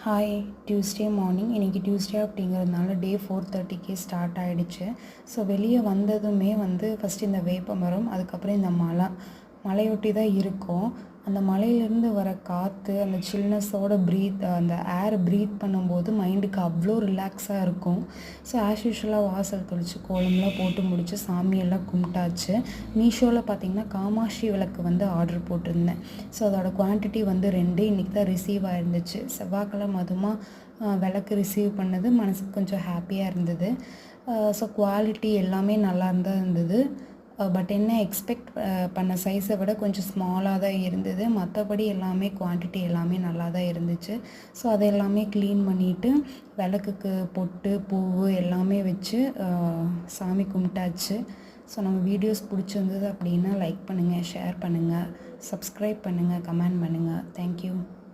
Hi Tuesday morning இன்றைக்கி Tuesday அப்படிங்கிறதுனால டே 4:30க்கே start ஆகிடுச்சு. ஸோ வெளியே வந்ததுமே ஃபஸ்ட்டு இந்த வேப்ப மரம், அதுக்கப்புறம் இந்த மலையொட்டி தான் இருக்கும். அந்த மலையிலேருந்து வர காற்று, அந்த சில்னஸோட அந்த ஏர் ப்ரீத் பண்ணும்போது மைண்டுக்கு அவ்வளோ ரிலாக்ஸாக இருக்கும். ஸோ ஆஸ் யூஷுவலாக வாசல் தெளித்து கோலம்லாம் போட்டு முடித்து சாமியெல்லாம் கும்பிட்டாச்சு. மீஷோவில் பார்த்திங்கன்னா காமாட்சி விளக்கு ஆர்டர் போட்டிருந்தேன். ஸோ அதோட குவான்டிட்டி 2 இன்றைக்கி தான் ரிசீவ் ஆயிருந்துச்சு. செவ்வாய்க்கிழமை அதுமாக விளக்கு ரிசீவ் பண்ணது மனசுக்கு கொஞ்சம் ஹாப்பியாக இருந்தது. ஸோ குவாலிட்டி எல்லாமே நல்லா தான் இருந்தது. பட் என்ன எக்ஸ்பெக்ட் பண்ண சைஸை விட கொஞ்சம் ஸ்மாலாக தான் இருந்தது. மற்றபடி எல்லாமே குவான்டிட்டி எல்லாமே நல்லா தான் இருந்துச்சு. ஸோ அதை எல்லாமே க்ளீன் பண்ணிவிட்டு விளக்குக்கு பொட்டு பூவு எல்லாமே வச்சு சாமி கும்பிட்டாச்சு. ஸோ நம்ம வீடியோஸ் பிடிச்சிருந்தது அப்படின்னா லைக் பண்ணுங்கள், ஷேர் பண்ணுங்கள், சப்ஸ்கிரைப் பண்ணுங்கள், கமெண்ட் பண்ணுங்கள். தேங்க்யூ.